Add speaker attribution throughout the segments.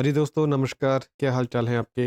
Speaker 1: हाँ जी दोस्तों, नमस्कार। क्या हाल चाल है आपके?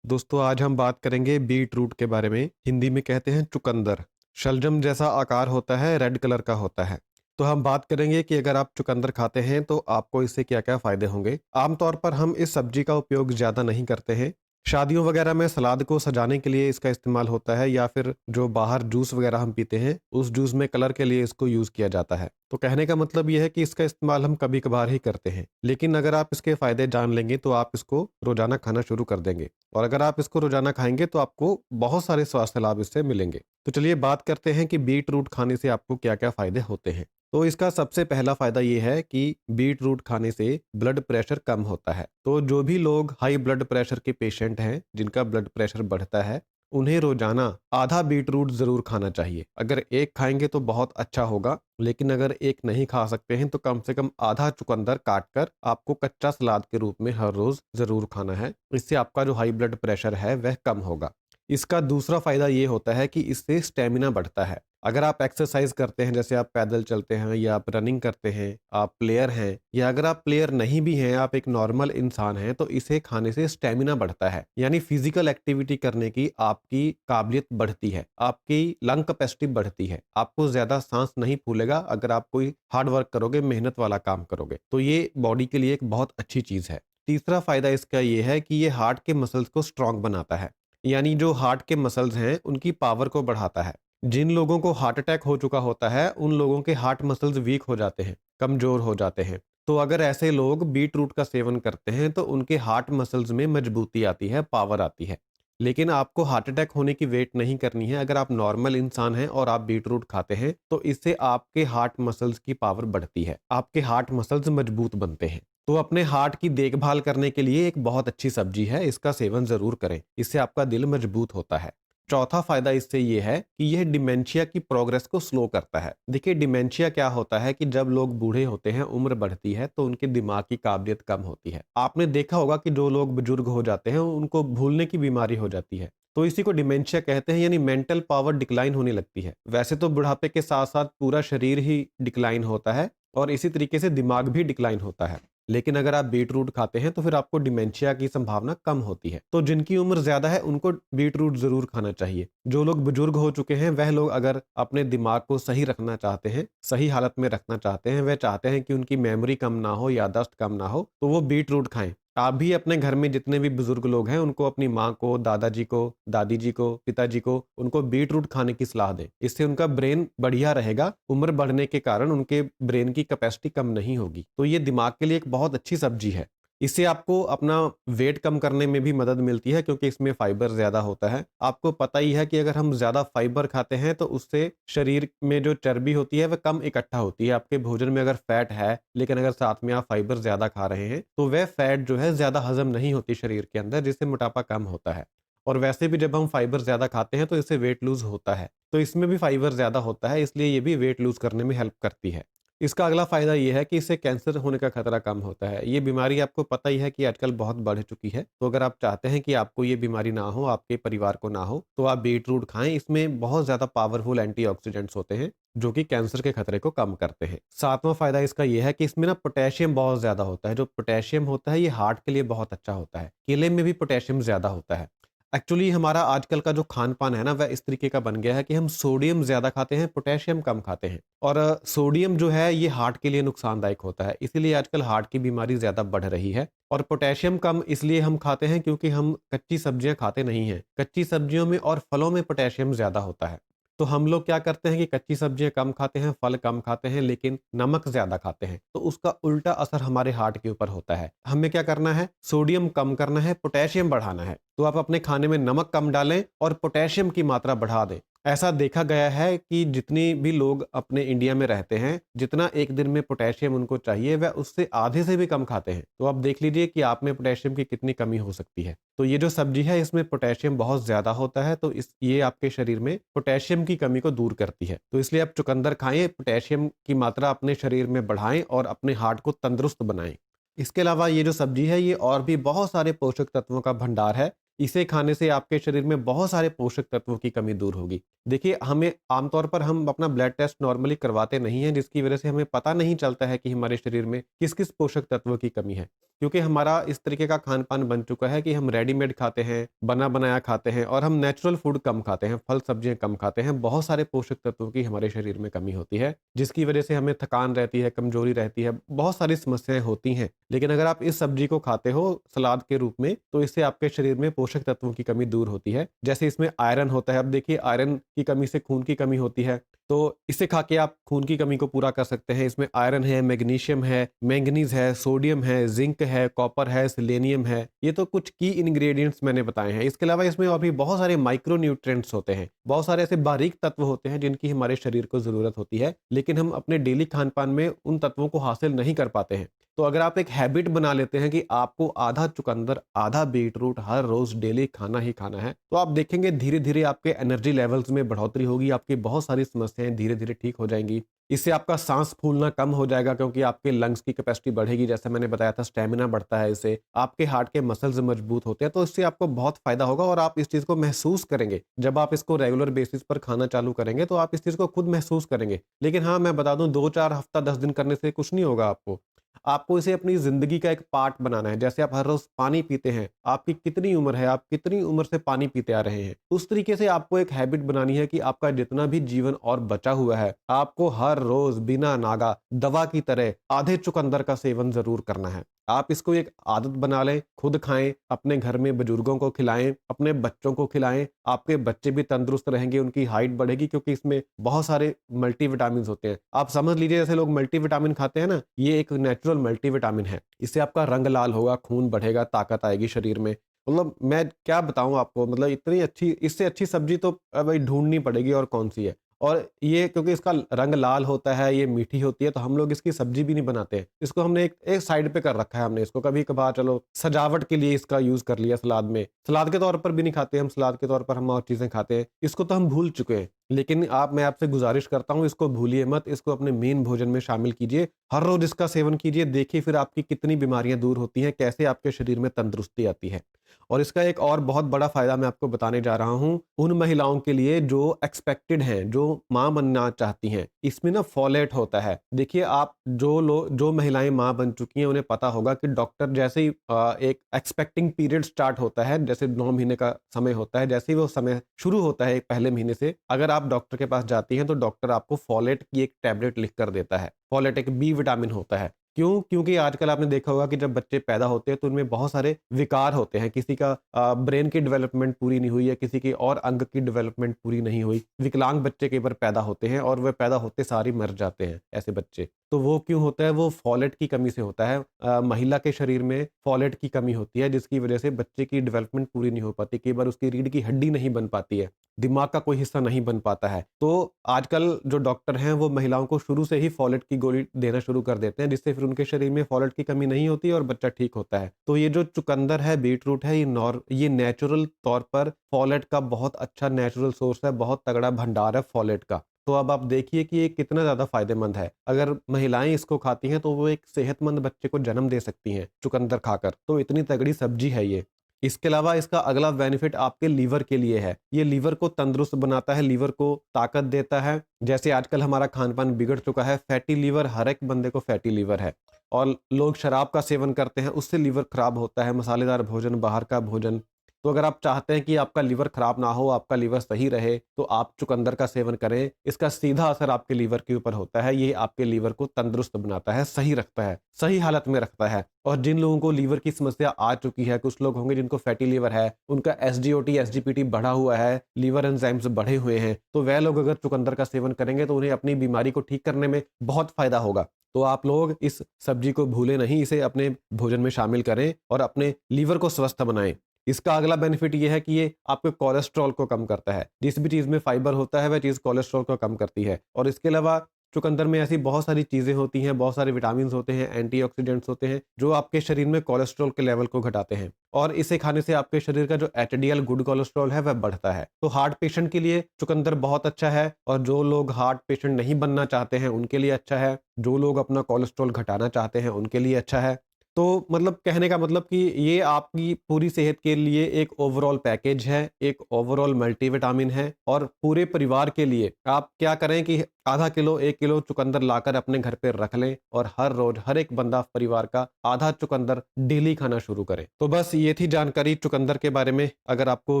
Speaker 1: दोस्तों, आज हम बात करेंगे बीट रूट के बारे में। हिंदी में कहते हैं चुकंदर। शलजम जैसा आकार होता है, रेड कलर का होता है। तो हम बात करेंगे कि अगर आप चुकंदर खाते हैं तो आपको इससे क्या क्या फायदे होंगे। आमतौर पर हम इस सब्जी का उपयोग ज़्यादा नहीं करते हैं। शादियों वगैरह में सलाद को सजाने के लिए इसका इस्तेमाल होता है, या फिर जो बाहर जूस वगैरह हम पीते हैं उस जूस में कलर के लिए इसको यूज़ किया जाता है। तो कहने का मतलब ये है कि इसका इस्तेमाल हम कभी कभार ही करते हैं, लेकिन अगर आप इसके फायदे जान लेंगे तो आप इसको रोजाना खाना शुरू कर देंगे। और अगर आप इसको रोजाना खाएंगे तो आपको बहुत सारे स्वास्थ्य लाभ इससे मिलेंगे। तो चलिए बात करते हैं कि बीट रूट खाने से आपको क्या क्या फायदे होते हैं। तो इसका सबसे पहला फायदा ये है कि बीट रूट खाने से ब्लड प्रेशर कम होता है। तो जो भी लोग हाई ब्लड प्रेशर के पेशेंट हैं, जिनका ब्लड प्रेशर बढ़ता है, उन्हें रोजाना आधा बीट रूट जरूर खाना चाहिए। अगर एक खाएंगे तो बहुत अच्छा होगा, लेकिन अगर एक नहीं खा सकते हैं तो कम से कम आधा चुकंदर काट कर आपको कच्चा सलाद के रूप में हर रोज जरूर खाना है। इससे आपका जो हाई ब्लड प्रेशर है वह कम होगा। इसका दूसरा फायदा ये होता है कि इससे स्टेमिना बढ़ता है। अगर आप एक्सरसाइज करते हैं, जैसे आप पैदल चलते हैं या आप रनिंग करते हैं, आप प्लेयर हैं, या अगर आप प्लेयर नहीं भी हैं, आप एक नॉर्मल इंसान हैं, तो इसे खाने से स्टेमिना बढ़ता है। यानी फिजिकल एक्टिविटी करने की आपकी काबिलियत बढ़ती है, आपकी लंग कैपेसिटी बढ़ती है, आपको ज्यादा सांस नहीं फूलेगा अगर आप कोई हार्ड वर्क करोगे, मेहनत वाला काम करोगे। तो ये बॉडी के लिए एक बहुत अच्छी चीज है। तीसरा फायदा इसका ये है कि ये हार्ट के मसल्स को स्ट्रांग बनाता है। यानी जो हार्ट के मसल्स हैं उनकी पावर को बढ़ाता है। जिन लोगों को हार्ट अटैक हो चुका होता है उन लोगों के हार्ट मसल्स वीक हो जाते हैं, कमजोर हो जाते हैं। तो अगर ऐसे लोग बीट रूट का सेवन करते हैं तो उनके हार्ट मसल्स में मजबूती आती है, पावर आती है। लेकिन आपको हार्ट अटैक होने की वेट नहीं करनी है। अगर आप नॉर्मल इंसान हैं और आप बीट रूट खाते हैं तो इससे आपके हार्ट मसल्स की पावर बढ़ती है, आपके हार्ट मसल्स मजबूत बनते हैं। तो अपने हार्ट की देखभाल करने के लिए एक बहुत अच्छी सब्जी है, इसका सेवन जरूर करें। इससे आपका दिल मजबूत होता है। चौथा फायदा इससे ये है कि यह डिमेंशिया की प्रोग्रेस को स्लो करता है। देखिए, डिमेंशिया क्या होता है कि जब लोग बूढ़े होते हैं, उम्र बढ़ती है, तो उनके दिमाग की काबिलियत कम होती है। आपने देखा होगा कि जो लोग बुजुर्ग हो जाते हैं उनको भूलने की बीमारी हो जाती है। तो इसी को डिमेंशिया कहते हैं, यानी मेंटल पावर डिक्लाइन होने लगती है। वैसे तो बुढ़ापे के साथ साथ पूरा शरीर ही डिक्लाइन होता है और इसी तरीके से दिमाग भी डिक्लाइन होता है। लेकिन अगर आप बीट रूट खाते हैं तो फिर आपको डिमेंशिया की संभावना कम होती है। तो जिनकी उम्र ज्यादा है उनको बीट रूट जरूर खाना चाहिए। जो लोग बुजुर्ग हो चुके हैं वह लोग अगर अपने दिमाग को सही रखना चाहते हैं, सही हालत में रखना चाहते हैं, वह चाहते हैं कि उनकी मेमोरी कम ना हो, याददाश्त कम ना हो, तो वो बीट रूट खाएं। आप भी अपने घर में जितने भी बुजुर्ग लोग हैं उनको, अपनी माँ को, दादाजी को, दादी जी को, पिताजी को, उनको बीट रूट खाने की सलाह दें। इससे उनका ब्रेन बढ़िया रहेगा। उम्र बढ़ने के कारण उनके ब्रेन की कैपेसिटी कम नहीं होगी। तो ये दिमाग के लिए एक बहुत अच्छी सब्जी है। इससे आपको अपना वेट कम करने में भी मदद मिलती है, क्योंकि इसमें फाइबर ज्यादा होता है। आपको पता ही है कि अगर हम ज्यादा फाइबर खाते हैं तो उससे शरीर में जो चर्बी होती है वह कम इकट्ठा होती है। आपके भोजन में अगर फैट है, लेकिन अगर साथ में आप फाइबर ज्यादा खा रहे हैं, तो वह फैट जो है ज्यादा हजम नहीं होती शरीर के अंदर, जिससे मोटापा कम होता है। और वैसे भी जब हम फाइबर ज्यादा खाते हैं तो इससे वेट लूज होता है। तो इसमें भी फाइबर ज्यादा होता है, इसलिए ये भी वेट लूज करने में हेल्प करती है। इसका अगला फायदा ये है कि इससे कैंसर होने का खतरा कम होता है। ये बीमारी आपको पता ही है कि आजकल बहुत बढ़ चुकी है। तो अगर आप चाहते हैं कि आपको ये बीमारी ना हो, आपके परिवार को ना हो, तो आप बीट रूट खाएं। इसमें बहुत ज्यादा पावरफुल एंटीऑक्सीडेंट्स होते हैं जो कि कैंसर के खतरे को कम करते हैं। सातवां फायदा इसका यह है कि इसमें ना पोटेशियम बहुत ज्यादा होता है। जो पोटेशियम होता है ये हार्ट के लिए बहुत अच्छा होता है। केले में भी पोटेशियम ज्यादा होता है। एक्चुअली हमारा आजकल का जो खान पान है ना, वह इस तरीके का बन गया है कि हम सोडियम ज्यादा खाते हैं, पोटेशियम कम खाते हैं। और सोडियम जो है ये हार्ट के लिए नुकसानदायक होता है, इसीलिए आजकल हार्ट की बीमारी ज्यादा बढ़ रही है। और पोटेशियम कम इसलिए हम खाते हैं क्योंकि हम कच्ची सब्जियां खाते नहीं हैं। कच्ची सब्जियों में और फलों में पोटेशियम ज्यादा होता है। तो हम लोग क्या करते हैं कि कच्ची सब्जियां कम खाते हैं, फल कम खाते हैं, लेकिन नमक ज्यादा खाते हैं। तो उसका उल्टा असर हमारे हार्ट के ऊपर होता है। हमें क्या करना है? सोडियम कम करना है, पोटेशियम बढ़ाना है। तो आप अपने खाने में नमक कम डालें और पोटेशियम की मात्रा बढ़ा दें। ऐसा देखा गया है कि जितनी भी लोग अपने इंडिया में रहते हैं, जितना एक दिन में पोटेशियम उनको चाहिए, वह उससे आधे से भी कम खाते हैं। तो आप देख लीजिए कि आप में पोटेशियम की कितनी कमी हो सकती है। तो ये जो सब्जी है इसमें पोटेशियम बहुत ज्यादा होता है, तो ये आपके शरीर में पोटेशियम की कमी को दूर करती है। तो इसलिए आप चुकंदर खाएं, पोटेशियम की मात्रा अपने शरीर में बढ़ाएं और अपने हार्ट को तंदुरुस्त बनाएं। इसके अलावा ये जो सब्जी है ये और भी बहुत सारे पोषक तत्वों का भंडार है। इसे खाने से आपके शरीर में बहुत सारे पोषक तत्वों की कमी दूर होगी। देखिए, हमें आमतौर पर हम अपना ब्लड टेस्ट नॉर्मली करवाते नहीं हैं, जिसकी वजह से हमें पता नहीं चलता है कि हमारे शरीर में किस-किस पोषक तत्वों की कमी है। क्योंकि हमारा इस तरीके का खान-पान बन चुका है कि हम रेडीमेड खाते हैं, बना-बनाया खाते हैं और हम नेचुरल फूड कम खाते हैं, फल-सब्जियाँ कम खाते हैं। बहुत सारे पोषक तत्वों की हमारे शरीर में कमी होती है, जिसकी वजह से हमें थकान रहती है, कमज़ोरी रहती है, बहुत सारी समस्याएँ होती हैं। लेकिन अगर आप इस सब्ज़ी को खाते हो सलाद के रूप में, तो इससे आपके शरीर में पोषक तत्वों की कमी दूर होती है। जैसे इसमें आयरन होता है, अब देखिए आयरन की कमी से खून की कमी होती है, तो इसे खा के आप खून की कमी को पूरा कर सकते हैं। इसमें आयरन है, मैग्नीशियम है, मैंगनीज़ है, सोडियम है, ज़िंक है, कॉपर है, सेलेनियम है। ये तो कुछ की इंग्रीडिएंट्स मैंने बताए हैं। इसके अलावा इसमें और भी बहुत सारे माइक्रो न्यूट्रिएंट्स होते हैं। बहुत सारे ऐसे बारीक तत्व होते हैं जिनकी हमारे शरीर को ज़रूरत होती है, लेकिन हम अपने डेली खान-पान में उन तत्वों को हासिल नहीं कर पाते हैं। तो अगर आप एक हैबिट बना लेते हैं कि आपको आधा चुकंदर, आधा बीटरूट हर रोज़ डेली खाना ही खाना है, तो आप देखेंगे धीरे-धीरे आपके एनर्जी लेवल्स में बढ़ोतरी होगी, आपकी बहुत सारी समस्याएँ धीरे-धीरे ठीक हो जाएँगी। इससे आपका साँस फूलना कम हो जाएगा क्योंकि आपके लंग्स की कैपेसिटी बढ़ेगी, जैसे मैंने बताया था स्टैमिना बढ़ता है इससे, आपके हार्ट के मसल्स मजबूत होते हैं, तो इससे आपको बहुत फ़ायदा होगा और आप इस चीज़ को महसूस करेंगे। जब आप इसको रेगुलर बेसिस पर खाना चालू करेंगे, तो आप इस चीज़ को खुद महसूस करेंगे। लेकिन हाँ, मैं बता दूँ 2-4 हफ़्ता 10 दिन करने से कुछ नहीं होगा आपको। आपको इसे अपनी ज़िंदगी का एक पार्ट बनाना है। जैसे आप हर रोज़ पानी पीते हैं, आपकी कितनी उम्र है, आप कितनी उम्र से पानी पीते आ रहे हैं। उस तरीके से आपको एक हैबिट बनानी है कि आपका जितना भी जीवन और बचा हुआ है, आपको हर रोज़ बिना नागा दवा की तरह आधे चुकंदर का सेवन ज़रूर करना है। आप इसको एक आदत बना लें, खुद खाएँ, अपने घर में बुजुर्गों को खिलाएँ, अपने बच्चों को खिलाएँ। आपके बच्चे भी तंदुरुस्त रहेंगे, उनकी हाइट बढ़ेगी क्योंकि इसमें बहुत सारे मल्टीविटामिन्स होते हैं। आप समझ लीजिए जैसे लोग मल्टीविटामिन खाते हैं ना, ये एक नेचुरल मल्टीविटामिन है। इससे आपका रंग लाल होगा, खून बढ़ेगा, ताकत आएगी शरीर में। मतलब मैं क्या बताऊँ आपको, मतलब इतनी अच्छी, इससे अच्छी सब्ज़ी तो भाई ढूँढनी पड़ेगी और कौन-सी है। और ये क्योंकि इसका रंग लाल होता है, ये मीठी होती है, तो हम लोग इसकी सब्ज़ी भी नहीं बनाते हैं। इसको हमने एक एक साइड पे कर रखा है हमने इसको, कभी-कभार चलो सजावट के लिए इसका यूज़ कर लिया सलाद में। सलाद के तौर पर भी नहीं खाते हम, सलाद के तौर पर हम और चीज़ें खाते हैं। इसको तो हम भूल चुके हैं। लेकिन मैं आपसे गुज़ारिश करता हूँ, इसको भूलिए मत, इसको अपने मेन भोजन में शामिल कीजिए। हर रोज़ इसका सेवन कीजिए, देखिए फिर आपकी कितनी बीमारियाँ दूर होती हैं, कैसे आपके शरीर में तंदुरुस्ती आती है। और इसका एक और बहुत बड़ा फ़ायदा मैं आपको बताने जा रहा हूँ, उन महिलाओं के लिए जो एक्सपेक्टेड हैं, जो माँ बनना चाहती हैं। इसमें ना फ़ोलेट होता है। देखिए, आप जो महिलाएँ माँ बन चुकी हैं, उन्हें पता होगा कि डॉक्टर जैसे ही एक एक्सपेक्टिंग पीरियड स्टार्ट होता है, जैसे 9 महीने का समय होता है, जैसे ही वो समय शुरू होता है पहले महीने से, अगर आप डॉक्टर के पास जाती हैं, तो डॉक्टर आपको फ़ोलेट की एक टैबलेट लिख कर देता है। फ़ोलेट एक बी विटामिन होता है। क्यों? क्योंकि आजकल आपने देखा होगा कि जब बच्चे पैदा होते हैं तो उनमें बहुत सारे विकार होते हैं। किसी का ब्रेन की डेवलपमेंट पूरी नहीं हुई है, किसी की और अंग की डेवलपमेंट पूरी नहीं हुई। विकलांग बच्चे कई बार पैदा होते हैं और वे पैदा होते सार ही मर जाते हैं, ऐसे बच्चे। तो वो क्यों होता है? वो फ़ोलेट की कमी से होता है। महिला के शरीर में फ़ोलेट की कमी होती है जिसकी वज़ह से बच्चे की डेवलपमेंट पूरी नहीं हो पाती। कई बार उसकी रीढ़ की हड्डी नहीं बन पाती है, दिमाग का कोई हिस्सा नहीं बन पाता है। तो आजकल जो डॉक्टर हैं वो महिलाओं को शुरू से ही फ़ोलेट की गोली देना शुरू कर देते हैं, जिससे फिर उनके शरीर में फ़ोलेट की कमी नहीं होती और बच्चा ठीक होता है। तो ये जो चुकंदर है, बीटरूट है, ये नेचुरल तौर पर फ़ोलेट का बहुत अच्छा नेचुरल सोर्स है, बहुत तगड़ा भंडार है फ़ोलेट का। तो अब आप देखिए कि ये कितना ज़्यादा फ़ायदेमंद है। अगर महिलाएँ इसको खाती हैं तो वो एक सेहतमंद बच्चे को जन्म दे सकती हैं, चुकंदर खाकर। तो इतनी तगड़ी सब्ज़ी है ये। इसके अलावा इसका अगला बेनिफिट आपके लीवर के लिए है। ये लीवर को तंदुरुस्त बनाता है, लीवर को ताकत देता है। जैसे आजकल हमारा खान-पान बिगड़ चुका है, फैटी लीवर, हर एक बंदे को फैटी लीवर है और लोग शराब का सेवन करते हैं, उससे लीवर खराब होता है, मसालेदार भोजन, बाहर का भोजन। तो अगर आप चाहते हैं कि आपका लीवर खराब ना हो, आपका लीवर सही रहे, तो आप चुकंदर का सेवन करें। इसका सीधा असर आपके लीवर के ऊपर होता है। ये आपके लीवर को तंदुरुस्त बनाता है, सही रखता है, सही हालत में रखता है। और जिन लोगों को लीवर की समस्या आ चुकी है, कुछ लोग होंगे जिनको फैटी लीवर है, उनका एसजीओटी, एसजीपीटी बढ़ा हुआ है, लीवर एंजाइम्स बढ़े हुए हैं, तो वह लोग अगर चुकंदर का सेवन करेंगे तो उन्हें अपनी बीमारी को ठीक करने में बहुत फ़ायदा होगा। तो आप लोग इस सब्जी को भूलें नहीं, इसे अपने भोजन में शामिल करें और अपने लीवर को स्वस्थ बनाएँ। इसका अगला बेनिफिट ये है कि ये आपके कोलेस्ट्रॉल को कम करता है। जिस भी चीज़ में फाइबर होता है, वह चीज़ कोलेस्ट्रॉल को कम करती है। और इसके अलावा चुकंदर में ऐसी बहुत सारी चीज़ें होती हैं, बहुत सारे विटामिन्स होते हैं, एंटीऑक्सीडेंट्स होते हैं, जो आपके शरीर में कोलेस्ट्रॉल के लेवल को घटाते हैं। और इसे खाने से आपके शरीर का जो एचडीएल गुड कोलेस्ट्रॉल है, वह बढ़ता है। तो हार्ट पेशेंट के लिए चुकंदर बहुत अच्छा है और जो लोग हार्ट पेशेंट नहीं बनना चाहते हैं, उनके लिए अच्छा है। जो लोग अपना कोलेस्ट्रॉल घटाना चाहते हैं, उनके लिए अच्छा है। तो मतलब कहने का मतलब कि ये आपकी पूरी सेहत के लिए एक ओवरऑल पैकेज है, एक ओवरऑल मल्टीविटामिन है और पूरे परिवार के लिए आप क्या करें कि आधा किलो 1 किलो चुकंदर लाकर अपने घर पे रख लें और हर रोज हर एक बंदा परिवार का आधा चुकंदर डेली खाना शुरू करें। तो बस ये थी जानकारी चुकंदर के बारे में। अगर आपको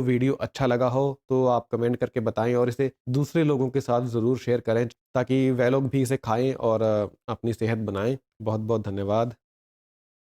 Speaker 1: वीडियो अच्छा लगा हो तो आप कमेंट करके बताएं और इसे दूसरे लोगों के साथ ज़रूर शेयर करें ताकि वह लोग भी इसे खाएं और अपनी सेहत बनाएं। बहुत बहुत धन्यवाद।